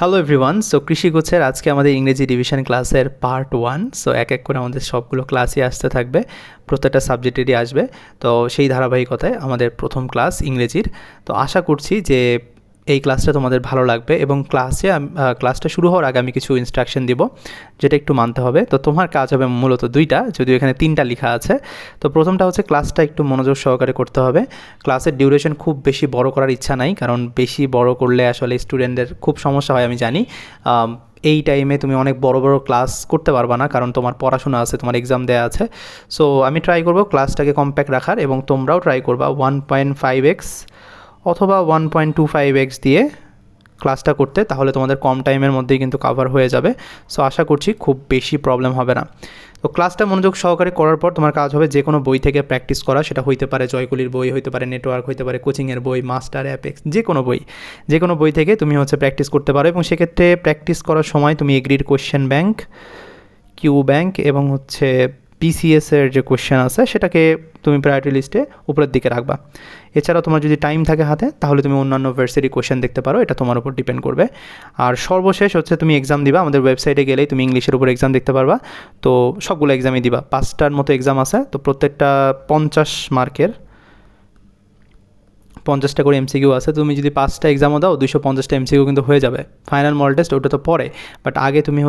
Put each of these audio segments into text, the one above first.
Hello everyone. So কৃষি গোছের আজকে আমাদের ইংরেজি ডিভিশন ক্লাসের পার্ট 1। সো এক এক করে আমাদের সবগুলো ক্লাসই আসতে থাকবে, প্রত্যেকটা সাবজেক্টেরই আসবে। তো সেই ধারাবাহিকতায় আমাদের প্রথম ক্লাস ইংরেজির। তো আশা করছি যে এই ক্লাসটা তোমাদের ভালো লাগবে এবং ক্লাসটা শুরু হওয়ার আগে আমি কিছু ইনস্ট্রাকশন দিব যেটা একটু মানতে হবে। তো তোমার কাজ হবে মূলত দুইটা, যদিও এখানে তিনটা লেখা আছে। তো প্রথমটা হচ্ছে ক্লাসটা একটু মনোযোগ সহকারে করতে হবে। ক্লাসের ডিউরেশন খুব বেশি বড় করার ইচ্ছা নাই, কারণ বেশি বড় করলে আসলে স্টুডেন্টদের খুব সমস্যা হয় আমি জানি। এই টাইমে তুমি অনেক বড় বড় ক্লাস করতে পারবা না, কারণ তোমার পড়াশোনা আছে, তোমার এক্সাম দেওয়া আছে। সো আমি ট্রাই করব ক্লাসটাকে কম্প্যাক্ট রাখার, এবং তোমরাও ট্রাই করবা 1.5x অথবা 1.25x দিয়ে ক্লাসটা করতে, তাহলে তোমাদের কম টাইমের মধ্যেই কিন্তু কভার হয়ে যাবে। সো আশা করছি খুব বেশি প্রবলেম হবে না। তো ক্লাসটা মনোযোগ সহকারে করার পর তোমার কাজ হবে যে কোনো বই থেকে প্র্যাকটিস করা। সেটা হইতে পারে জয়কুলির বই, হইতে পারে নেটওয়ার্ক, হইতে পারে কোচিংয়ের বই, মাস্টার, অ্যাপেক্স, যে কোনো বই থেকে তুমি প্র্যাকটিস করতে পারো। এবং সেক্ষেত্রে প্র্যাকটিস করার সময় তুমি এগ্রির কোয়েশ্চেন ব্যাংক, কিউ ব্যাংক এবং পিসিএসের যে কোয়েশ্চেন আছে সেটাকে তুমি প্রায়োরিটি লিস্টে উপরের দিকে রাখবা। এছাড়াও তোমার যদি টাইম থাকে হাতে, তাহলে তুমি অন্যান্য ভার্সিটি কোয়েশ্চেন দেখতে পারো, এটা তোমার উপর ডিপেন্ড করবে। আর সর্বশেষ তুমি এক্সাম দিবা। আমাদের ওয়েবসাইটে গেলেই তুমি ইংলিশের উপর এক্সাম দেখতে পারবা। তো সবগুলো এক্সামই দিবা, 5টার মতো এক্সাম আছে। তো প্রত্যেকটা 50 মার্কের, 50টা করে এমসিকিউ আছে। তুমি যদি 5টা এক্সামও দাও, 250টা এমসিকিউ কিন্তু হয়ে যাবে। ফাইনাল মডেল টেস্ট ওটা তো পরে, বাট আগে তুমি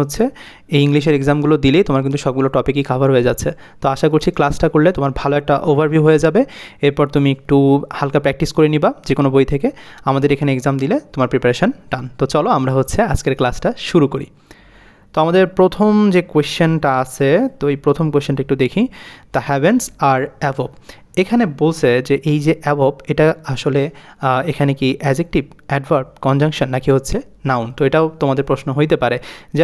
এই ইংলিশের এক্সামগুলো দিলেই তোমার কিন্তু সবগুলো টপিকই কভার হয়ে যাচ্ছে। তো আশা করছি ক্লাসটা করলে তোমার ভালো একটা ওভারভিউ হয়ে যাবে। এরপর তুমি একটু হালকা প্র্যাকটিস করে নিবা যে কোনো বই থেকে। আমাদের এখানে এক্সাম দিলে তোমার প্রিপারেশান ডান। তো চলো আমরা আজকের ক্লাসটা শুরু করি। তো আমাদের প্রথম যে কোয়েশ্চেনটা আছে, তো এই প্রথম কোয়েশ্চেনটা একটু দেখি। The heavens are above. এখানে বলছে যে এই যে অ্যাভব, এটা আসলে এখানে কি অ্যাডজেক্টিভ, অ্যাডভার্ব, কনজাংশন নাকি নাউন? তো এটাও তোমাদের প্রশ্ন হইতে পারে যে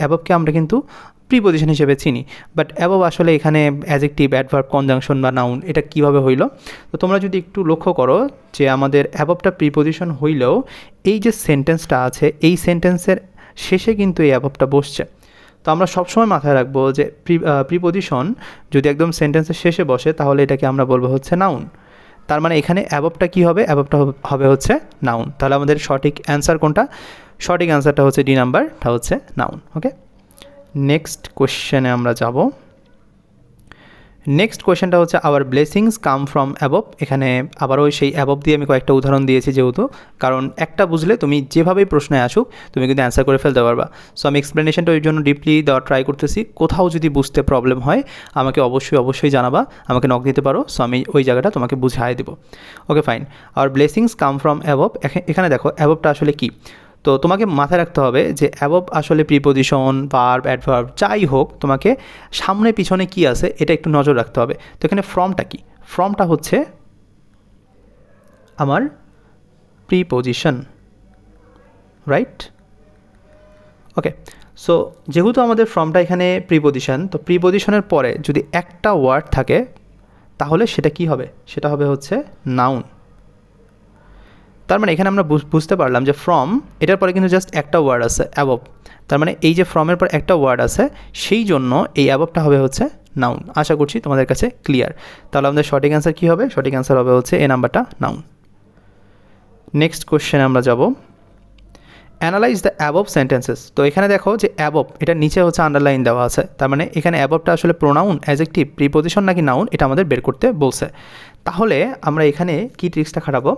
অ্যাভবকে আমরা কিন্তু প্রিপোজিশন হিসেবে চিনি, বাট অ্যাভব আসলে এখানে অ্যাডজেক্টিভ, অ্যাডভার্ব, কনজাংশন বা নাউন, এটা কীভাবে হইল? তো তোমরা যদি একটু লক্ষ্য করো যে আমাদের অ্যাভবটা প্রিপোজিশন হইলেও এই যে সেন্টেন্সটা আছে, এই সেন্টেন্সের শেষে কিন্তু এই অ্যাভবটা বসছে। তো আমরা সবসময় মাথায় রাখবো যে প্রিপোজিশন যদি একদম সেন্টেন্সের শেষে বসে, তাহলে এটাকে আমরা বলবো নাউন। তার মানে এখানে অ্যাভবটা কী হবে? অ্যাভবটা হবে নাউন। তাহলে আমাদের সঠিক অ্যান্সার কোনটা? সঠিক অ্যান্সারটা ডি নাম্বারটা নাউন। ওকে, নেক্সট কোয়েশ্চেনে আমরা যাব। নেক্সট কোয়েশ্চেনটা our blessings come from above. এখানে আবারও সেই অ্যাবভ দিয়ে আমি কয়েকটা উদাহরণ দিয়েছি, যেহেতু কারণ একটা বুঝলে তুমি যেভাবেই প্রশ্নে আসুক তুমি কিন্তু অ্যান্সার করে ফেলতে পারবা। সো আমি এক্সপ্লেনেশনটা ওই জন্য ডিপলি দেওয়ার ট্রাই করতেছি। কোথাও যদি বুঝতে প্রবলেম হয় আমাকে অবশ্যই জানাবা, আমাকে নক দিতে পারো। সো আমি ওই জায়গাটা তোমাকে বুঝাই দেবো। Okay fine. Our blessings come from above. এখানে দেখো অ্যাবভটা আসলে কী। তো তোমাকে মাথায় রাখতে হবে যে অ্যাবভ আসলে প্রিপোজিশন, ভার্ব, অ্যাডভার্ব যাই হোক, তোমাকে সামনে পিছনে কি আছে এটা একটু নজর রাখতে হবে। তো এখানে ফ্রমটা কি? ফ্রমটা আমার প্রিপোজিশন, রাইট? ওকে, সো যেহেতু আমাদের ফ্রমটা এখানে প্রিপোজিশন, তো প্রিপোজিশনের পরে যদি একটা ওয়ার্ড থাকে তাহলে সেটা কি হবে? সেটা হবে নাউন। তার মানে এখানে আমরা বুঝতে পারলাম যে ফ্রম, এটার পরে কিন্তু জাস্ট একটা ওয়ার্ড আছে অ্যাবভ। তার মানে এই যে ফ্রমের পর একটা ওয়ার্ড আছে, সেই জন্য এই অ্যাবভটা হবে নাউন। আশা করছি তোমাদের কাছে ক্লিয়ার। তাহলে আমাদের সঠিক অ্যান্সার কী হবে? সঠিক অ্যান্সার হবে এ নাম্বারটা, নাউন। নেক্সট কোয়েশ্চেনে আমরা যাব। Analyse the above sentences. তো এখানে দেখো যে অ্যাবভ, এটা নিচে আন্ডারলাইন দেওয়া আছে। তার মানে এখানে অ্যাবভটা আসলে প্রোনাউন, অ্যাডজেক্টিভ, প্রিপোজিশন নাকি নাউন, এটা আমাদের বের করতে বলছে। তাহলে আমরা এখানে কি ট্রিক্সটা খাটাবো?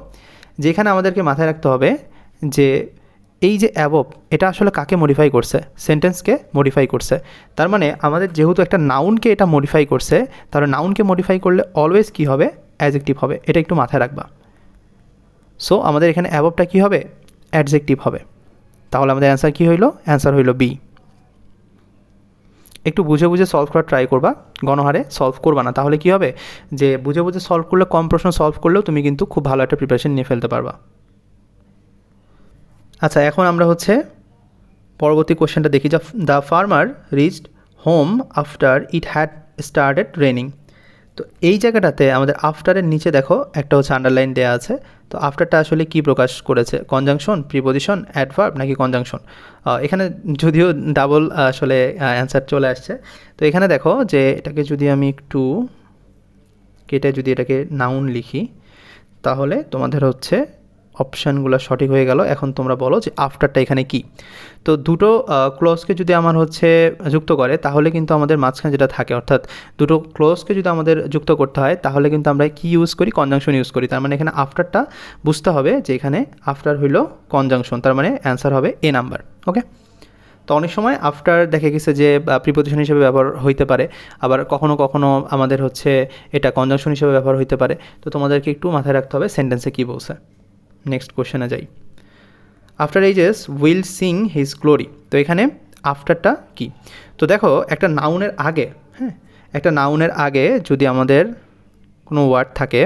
যেখানে আমাদেরকে মাথায় রাখতে হবে যে এই যে অ্যাবভ, এটা আসলে কাকে মডিফাই করছে? সেন্টেন্সকে মডিফাই করছে। তার মানে আমাদের যেহেতু একটা নাউনকে এটা মডিফাই করছে, তাহলে নাউনকে মডিফাই করলে অলওয়েজ কী হবে? অ্যাডজেক্টিভ হবে। এটা একটু মাথায় রাখবা। সো আমাদের এখানে অ্যাবভটা কী হবে? অ্যাডজেক্টিভ হবে। তাহলে আমাদের অ্যান্সার কী হইল? অ্যান্সার হইল বি। একটু বুঝে বুঝে সলভ করার ট্রাই করবা, গণহারে সলভ করবা না। তাহলে কী হবে যে বুঝে বুঝে সলভ করলে, কম প্রশ্ন সলভ করলেও তুমি কিন্তু খুব ভালো একটা প্রিপারেশন নিয়ে ফেলতে পারবা। আচ্ছা, এখন আমরা পরবর্তী কোশ্চেনটা দেখি। The farmer reached home after it had started raining. তো এই জায়গাটাতে আমাদের আফটারের নিচে দেখো একটা আন্ডারলাইন দেওয়া আছে। তো আফটারটা আসলে কি প্রকাশ করেছে? কনজাংশন, প্রিপোজিশন, অ্যাডভার্ব নাকি কনজাংশন? এখানে যদিও ডাবল আসলে অ্যান্সার চলে আসছে। তো এখানে দেখো যে এটাকে যদি আমি একটু কেটে যদি এটাকে নাউন লিখি, তাহলে তোমাদের অপশানগুলো সঠিক হয়ে গেল। এখন তোমরা বলো যে আফটারটা এখানে কি। তো দুটো ক্লোজকে যদি আমার হচ্ছে যুক্ত করে তাহলে কিন্তু আমাদের মাঝখানে যেটা থাকে, অর্থাৎ দুটো ক্লোজকে যদি আমাদের যুক্ত করতে হয় তাহলে কিন্তু আমরা কি ইউজ করি, কনজাংশন ইউজ করি। তার মানে এখানে আফটারটা বুঝতে হবে যে এখানে আফটার হইল কনজাংশন, তার মানে অ্যান্সার হবে এ নাম্বার। ওকে, তো অনেক সময় আফটার দেখা গেছে যে প্রিপোজিশন হিসেবে ব্যবহার হইতে পারে, আবার কখনো কখনো আমাদের হচ্ছে এটা কনজাংশন হিসেবে ব্যবহার হইতে পারে। তো তোমাদেরকে একটু মাথায় রাখতে হবে সেন্টেন্সে কী বলছে। নেক্সট কোশ্চেনে যাই। After ages will sing his glory. তো এখানে আফটারটা কি? তো দেখো একটা নাউনের আগে, হ্যাঁ, একটা নাউনের আগে যদি আমাদের কোনো ওয়ার্ড থাকে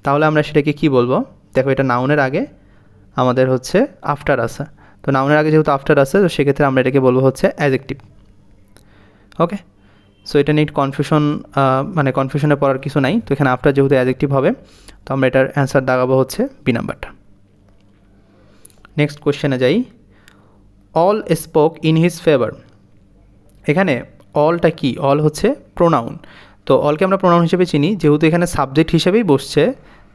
তাহলে আমরা সেটাকে কি বলবো? দেখো এটা নাউনের আগে আমাদের হচ্ছে আফটার আছে, তো নাউনের আগে যেহেতু আফটার আছে তো সেক্ষেত্রে আমরা এটাকে বলবো হচ্ছে অ্যাডজেক্টিভ। ওকে, সো এটা নিয়ে কনফিউশন, মানে কনফিউশনে পড়ার কিছু নাই। তো এখানে আফটার যেহেতু অ্যাডজেক্টিভ হবে তো আমরা এটার অ্যান্সার দাগাবো হচ্ছে বি নাম্বারটা। নেক্সট কোশ্চেনে যাই। All spoke in his favour. এখানে অলটা কি? অল হচ্ছে প্রোনাউন। তো অলকে আমরা প্রোনাউন হিসেবে চিনি, যেহেতু এখানে সাবজেক্ট হিসেবেই বসছে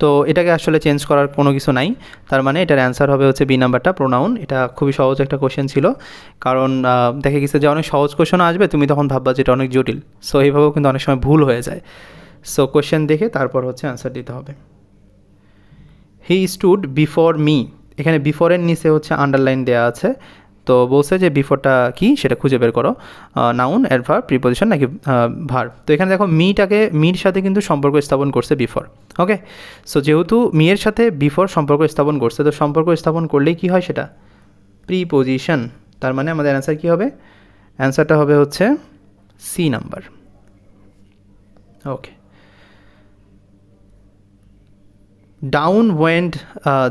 তো এটাকে আসলে চেঞ্জ করার কোনো কিছু নাই। তার মানে এটার অ্যান্সার হবে হচ্ছে বি নাম্বারটা, প্রোনাউন। এটা খুবই সহজ একটা কোশ্চেন ছিল, কারণ দেখে গেছে যে অনেক সহজ কোশ্চেনও আসবে, তুমি তখন ভাববা যে এটা অনেক জটিল। সো এইভাবেও কিন্তু অনেক সময় ভুল হয়ে যায়। সো কোশ্চেন দেখে তারপর হচ্ছে অ্যান্সার দিতে হবে। হি স্টুড বিফোর মি। এখানে বিফোরের নিচে হচ্ছে আন্ডারলাইন দেওয়া আছে, তো বলছে যে বিফোরটা কি সেটা খুঁজে বের করো, নাউন, অ্যাডভার্ব, প্রিপোজিশন নাকি ভার্ব। তো এখানে দেখো মির সাথে কিন্তু সম্পর্ক স্থাপন করছে বিফোর। ওকে, সো যেহেতু মিয়ের সাথে বিফোর সম্পর্ক স্থাপন করছে তো সম্পর্ক স্থাপন করলেই কি হয় সেটা প্রিপোজিশন। তার মানে আমাদের অ্যান্সার কী হবে? অ্যান্সারটা হবে হচ্ছে C number. Okay, down went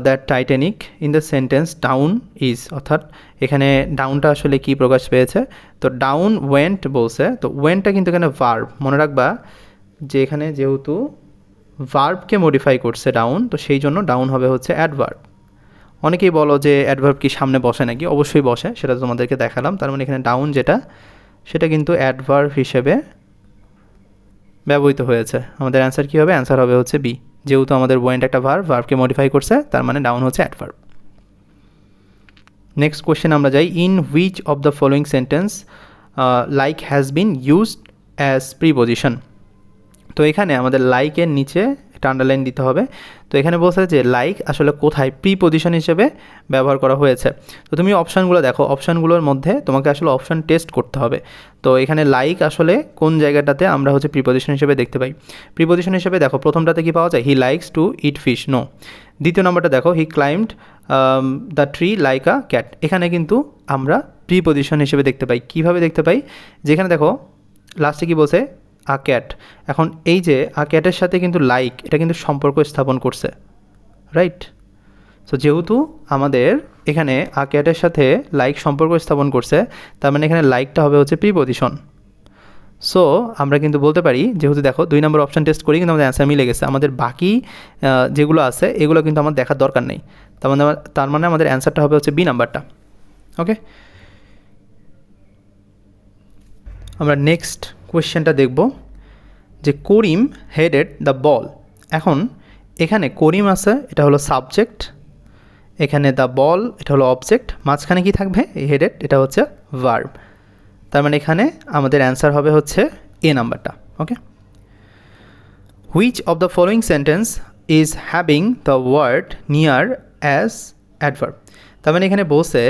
that Titanic in the sentence down is, অর্থাৎ এখানে ডাউনটা আসলে কি প্রকাশ পেয়েছে? তো ডাউন ওয়েন্ট বলছে, তো ওয়েন্টটা কিন্তু এখানে ভার্ব। মনে রাখবা যে এখানে যেহেতু ভার্বকে মডিফাই করছে ডাউন, তো সেই জন্য ডাউন হবে হচ্ছে অ্যাডভার্ব। অনেকেই বলো যে অ্যাডভার্ব কি সামনে বসে নাকি? অবশ্যই বসে, সেটা তোমাদেরকে দেখালাম। তার মানে এখানে ডাউন যেটা সেটা কিন্তু অ্যাডভার্ব হিসেবে ব্যবহৃত হয়েছে। আমাদের অ্যান্সার কী হবে? অ্যান্সার হবে হচ্ছে বি। যেহেতু আমাদের ওয়েন্ট একটা ভার্বকে মডিফাই করছে তার মানে ডাউন হচ্ছে অ্যাডভার্ব। নেক্সট কোশ্চেন আমরা যাই। In which of the following sentence like has been used as preposition. তো এখানে আমাদের লাইকের নিচে একটা আন্ডারলাইন দিতে হবে। তো এখানে বলছে যে লাইক আসলে কোথায় প্রিপোজিশন হিসেবে ব্যবহার করা হয়েছে। তো তুমি অপশানগুলো দেখো, অপশানগুলোর মধ্যে তোমাকে আসলে অপশান টেস্ট করতে হবে। তো এখানে লাইক আসলে কোন জায়গাটাতে আমরা হচ্ছে প্রিপোজিশন হিসেবে দেখতে পাই? প্রিপোজিশন হিসেবে দেখো প্রথমটাতে কি পাওয়া যায়? He likes to eat fish, no. দ্বিতীয় নম্বরটা দেখো, he climbed the tree like a cat. এখানে কিন্তু আমরা প্রিপোজিশন হিসেবে দেখতে পাই। কিভাবে দেখতে পাই? যেখানে দেখো লাস্টে কি বলছে? আ ক্যাট। এখন এই যে আ ক্যাটের সাথে কিন্তু লাইক এটা কিন্তু সম্পর্ক স্থাপন করছে, রাইট? সো যেহেতু আমাদের এখানে আ ক্যাটের সাথে লাইক সম্পর্ক স্থাপন করছে তার মানে এখানে লাইকটা হবে হচ্ছে প্রিপোজিশন। সো আমরা কিন্তু বলতে পারি, যেহেতু দেখো 2 নম্বর অপশান টেস্ট করি কিন্তু আমাদের অ্যান্সার মিলে গেছে। আমাদের বাকি যেগুলো আছে এগুলো কিন্তু আমার দেখার দরকার নেই। তার মানে আমাদের অ্যান্সারটা হবে হচ্ছে বি নাম্বারটা। ওকে, আমরা নেক্সট কোয়েশ্চেনটা দেখব যে করিম হেডেড দ্য বল। এখন এখানে করিম আছে, এটা হলো সাবজেক্ট, এখানে দ্য বল এটা হলো অবজেক্ট, মাঝখানে কি থাকবে? এই হেডেড এটা হচ্ছে ভার্ব। তার মানে এখানে আমাদের অ্যান্সার হবে হচ্ছে এ নাম্বারটা। Okay, which of the following sentence is having the word near as adverb. তার মানে এখানে বলছে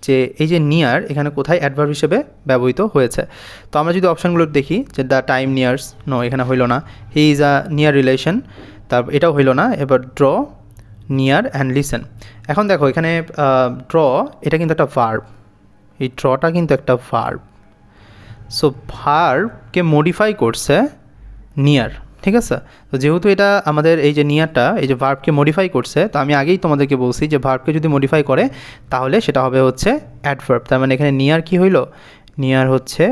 যে এই যে নিয়ার এখানে কোথায় অ্যাডভার্ব হিসেবে ব্যবহৃত হয়েছে। তো আমরা যদি অপশানগুলো দেখি যে দ্য টাইম নিয়ার্স, নো এখানে হইল না। He is a near relation, তারপর এটাও হইল না। এবার ড্র, নিয়ার অ্যান্ড লিসেন। এখন দেখো এখানে ড্র এটা কিন্তু একটা ভার্ব, এই ড্রটা কিন্তু একটা ভার্ব। সো ভার্বকে মডিফাই করছে নিয়ার, ঠিক আছে? তো যেহেতু এটা আমাদের এই যে নিয়ারটা এই যে ভার্বকে মডিফাই করছে, তো আমি আগেই তোমাদেরকে বলছি যে ভার্বকে যদি মডিফাই করে তাহলে সেটা হবে হচ্ছে অ্যাডভার্ব। তার মানে এখানে নিয়ার কি হইল? নিয়ার হচ্ছে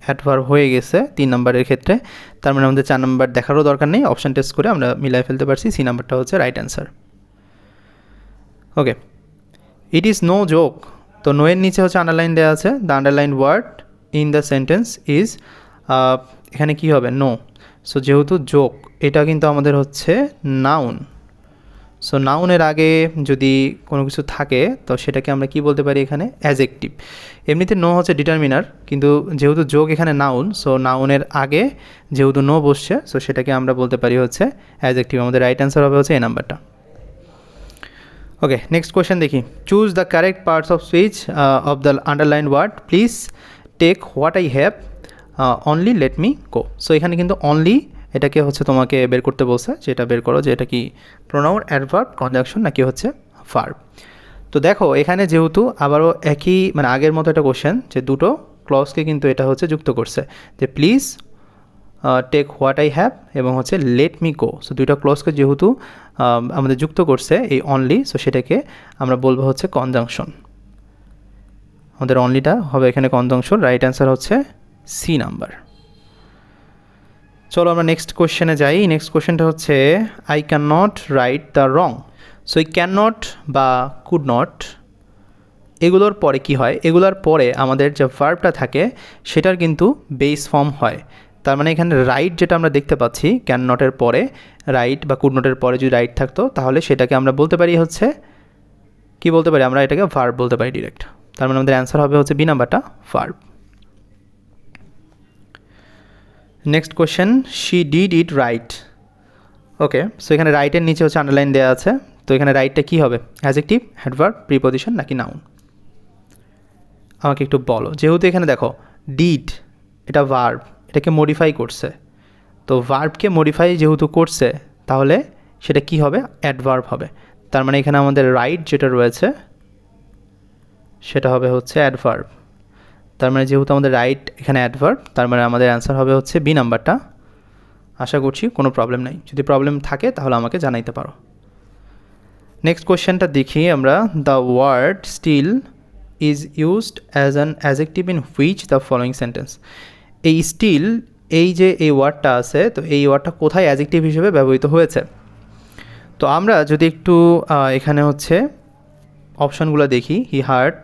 অ্যাডভার্ব হয়ে গেছে 3 নম্বরের ক্ষেত্রে। তার মানে আমাদের 4 নম্বর দেখারও দরকার নেই, অপশান টেস্ট করে আমরা মিলাই ফেলতে পারছি। সি নাম্বারটা হচ্ছে right answer. Okay, it is no joke. তো নো এর নিচে হচ্ছে আন্ডারলাইন দেওয়া আছে। The underline word in the sentence is, এখানে কি হবে? নো। সো যেহেতু জোক এটা কিন্তু আমাদের হচ্ছে নাউন, সো নাউনের আগে যদি কোনো কিছু থাকে তো সেটাকে আমরা কি বলতে পারি এখানে অ্যাজেক্টিভ। এমনিতে নো হচ্ছে ডিটারমিনার, কিন্তু যেহেতু যোগ এখানে নাউন, সো নাউনের আগে যেহেতু নো বসছে, সো সেটাকে আমরা বলতে পারি হচ্ছে অ্যাজেক্টিভ। আমাদের রাইট অ্যান্সার হবে হচ্ছে এই নাম্বারটা। ওকে, নেক্সট কোয়েশ্চেন দেখি। Choose the correct parts of speech of the underline word, please take what I have, only let me go. So এখানে কিন্তু অনলি এটাকে হচ্ছে তোমাকে বের করতে বলছে, যে এটা বের করো যে এটা কি প্রোনাউন, অ্যাডভার্ব, কনজাংশন নাকি হচ্ছে ভার্ব। তো দেখো এখানে যেহেতু আবারও একই মানে আগের মতো একটা কোশ্চেন, যে দুটো ক্লজকে কিন্তু এটা হচ্ছে যুক্ত করছে, যে please take what I have এবং হচ্ছে লেট মি গো। সো দুইটা ক্লজকে যেহেতু আমাদের যুক্ত করছে এই অনলি, সো সেটাকে আমরা বলবো হচ্ছে কনজাংশন। আমাদের অনলিটা হবে এখানে কনজাংশন। রাইট অ্যান্সার হচ্ছে সি নাম্বার। চলো আমরা নেক্সট কোশ্চেনে যাই। নেক্সট কোশ্চেনটা হচ্ছে I can not write the wrong. So এই ক্যান নট বা কুড নট এগুলোর পরে কি হয়, এগুলোর পরে আমাদের যে ভার্বটা থাকে সেটার কিন্তু বেস ফর্ম হয়। তার মানে এখানে রাইট যেটা আমরা দেখতে পাচ্ছি, ক্যান নটের পরে রাইট বা কুড নটের পরে যদি রাইট থাকতো তাহলে সেটাকে আমরা বলতে পারি হচ্ছে কি বলতে পারি, আমরা এটাকে ভার্ব বলতে পারি ডিরেক্ট। তার মানে আমাদের অ্যান্সার হবে হচ্ছে বি নাম্বারটা, verb. Next question, she did it right. Okay, so এখানে রাইটের নিচে হচ্ছে আন্ডারলাইন দেওয়া আছে। তো এখানে রাইটটা কী হবে, অ্যাডজেক্টিভ, অ্যাডভার্ব, প্রিপজিশন নাকি নাউন? আমাকে একটু বলো। যেহেতু এখানে দেখো ডিড এটা ভার্ব, এটাকে মডিফাই করছে, তো ভার্বকে মডিফাই যেহেতু করছে তাহলে সেটা কি হবে, অ্যাডভার্ব হবে। তার মানে এখানে আমাদের রাইট যেটা রয়েছে সেটা হবে হচ্ছে অ্যাডভার্ব। তার মানে যেহেতু আমাদের রাইট এখানে অ্যাডভার্ব, তার মানে আমাদের অ্যান্সার হবে হচ্ছে বি নাম্বারটা। আশা করছি কোনো প্রবলেম নাই, যদি প্রবলেম থাকে তাহলে আমাকে জানাইতে পারো। নেক্সট কোয়েশ্চেনটা দেখি আমরা। The word still is used as an adjective in which the following sentence. এই স্টিল এই যে এই ওয়ার্ডটা আছে, তো এই ওয়ার্ডটা কোথায় অ্যাডজেক্টিভ হিসেবে ব্যবহৃত হয়েছে? তো আমরা যদি একটু এখানে হচ্ছে অপশানগুলো দেখি। He heard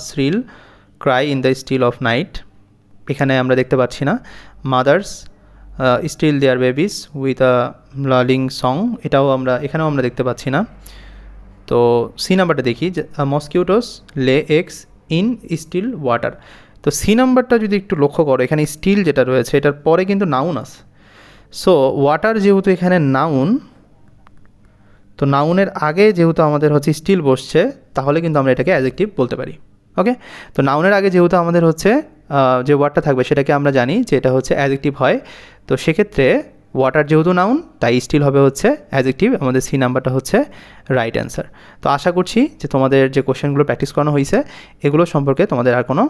shrill cry in the still of night, এখানে আমরা দেখতে পাচ্ছি না। Mothers still their babies with a lulling song, এখানেও আমরা দেখতে পাচ্ছি না। তো সি নাম্বারটা দেখি, যে মসকিউটোস লে এগস ইন স্টিল ওয়াটার। তো সি নাম্বারটা যদি একটু লক্ষ্য করো, এখানে স্টিল যেটা রয়েছে এটার পরে কিন্তু নাউন আছে। সো ওয়াটার যেহেতু এখানে নাউন, তো নাউনের আগে যেহেতু আমাদের হচ্ছে স্টিল বসছে, তাহলে কিন্তু আমরা এটাকে অ্যাডজেক্টিভ বলতে পারি। ওকে, তো নাউনের আগে যেহেতু আমাদের হচ্ছে যে ওয়ার্ডটা থাকবে সেটাকে আমরা জানি যে এটা হচ্ছে অ্যাডজেক্টিভ হয়। তো সেক্ষেত্রে ওয়াটার যেহেতু নাউন, তাই স্টিল হবে হচ্ছে অ্যাডজেক্টিভ। আমাদের সি নাম্বারটা হচ্ছে রাইট অ্যান্সার। তো আশা করছি যে তোমাদের যে কোশ্চেনগুলো প্র্যাকটিস করানো হয়েছে এগুলো সম্পর্কে তোমাদের আর কোনো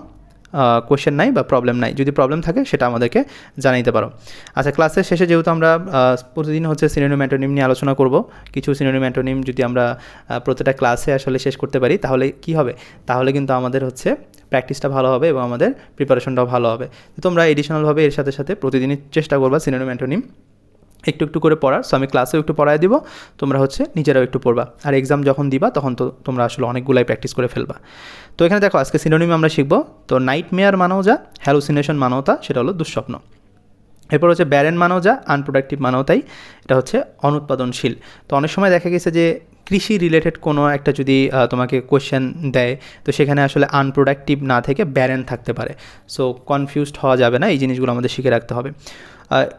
কোয়েশ্চেন নাই বা প্রবলেম নাই। যদি প্রবলেম থাকে সেটা আমাদেরকে জানাইতে পারো। আচ্ছা, ক্লাসের শেষে যেহেতু আমরা প্রতিদিন হচ্ছে সিনোনিম অ্যান্টোনিম নিয়ে আলোচনা করব, কিছু সিনোনিম অ্যান্টোনিম যদি আমরা প্রত্যেকটা ক্লাসে আসলে শেষ করতে পারি তাহলে কি হবে, তাহলে কিন্তু আমাদের হচ্ছে প্র্যাকটিসটা ভালো হবে এবং আমাদের প্রিপারেশনটাও ভালো হবে। তোমরা এডিশনালভাবে এর সাথে সাথে প্রতিদিনই চেষ্টা করবা সিনোনিম অ্যান্টোনিম একটু একটু করে পড়ার। সো আমি ক্লাসেও একটু পড়ায় দিব, তোমরা হচ্ছে নিজেরাও একটু পড়বা, আর এক্সাম যখন দিবা তখন তো তোমরা আসলে অনেকগুলাই প্র্যাকটিস করে ফেলবা। তো এখানে দেখো আজকে সিনোনিম আমরা শিখবো। তো নাইটমেয়ার মানেও যা, হ্যালুসিনেশন মানেও তা, সেটা হলো দুঃস্বপ্ন। এরপর হচ্ছে ব্যারেন মানেও যা, আনপ্রোডাক্টিভ মানেও তাই, এটা হচ্ছে অনুৎপাদনশীল। তো অনেক সময় দেখা গেছে যে কৃষি রিলেটেড কোনো একটা যদি তোমাকে কোয়েশ্চেন দেয়, তো সেখানে আসলে আনপ্রোডাক্টিভ না থেকে ব্যারেন থাকতে পারে। সো কনফিউজড হওয়া যাবে না, এই জিনিসগুলো আমাদের শিখে রাখতে হবে।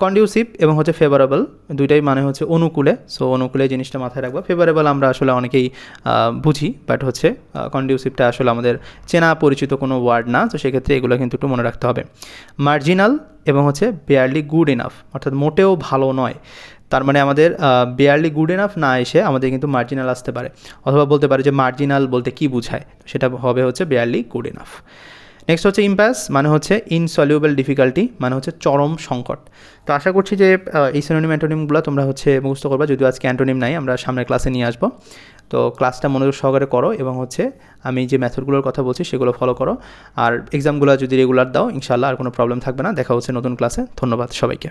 কন্ডিউসিভ এবং হচ্ছে ফেভারেবল, দুইটাই মানে হচ্ছে অনুকূলে। সো অনুকূলে জিনিসটা মাথায় রাখবো। ফেভারেবল আমরা আসলে অনেকেই বুঝি, বাট হচ্ছে কন্ডিউসিভটা আসলে আমাদের চেনা পরিচিত কোনো ওয়ার্ড না। তো সেক্ষেত্রে এগুলো কিন্তু একটু মনে রাখতে হবে। মার্জিনাল এবং হচ্ছে বেয়ারলি গুড ইনাফ, অর্থাৎ মোটেও ভালো নয়। তার মানে আমাদের বেয়ারলি গুড এনাফ না এসে আমাদের কিন্তু মার্জিনাল আসতে পারে, অথবা বলতে পারে যে মার্জিনাল বলতে কী বোঝায়, সেটা হবে হচ্ছে বেয়ারলি গুড এনাফ। নেক্সট হচ্ছে ইম্প্যাস, মানে হচ্ছে ইনসলিউবল ডিফিকাল্টি, মানে হচ্ছে চরম সংকট। তো আশা করছি যে এই সিনোনিম অ্যান্টোনিমগুলো তোমরা হচ্ছে মুখস্থ করবা, যদিও আজকে অ্যান্টোনিম নাই, আমরা সামনের ক্লাসে নিয়ে আসবো। তো ক্লাসটা মনোযোগ সহকারে করো এবং হচ্ছে আমি যে মেথডগুলোর কথা বলছি সেগুলো ফলো করো। আর এক্সামগুলো যদি রেগুলার দাও, ইনশাআল্লাহ আর কোনো প্রবলেম থাকবে না। দেখা হচ্ছে নতুন ক্লাসে। ধন্যবাদ সবাইকে।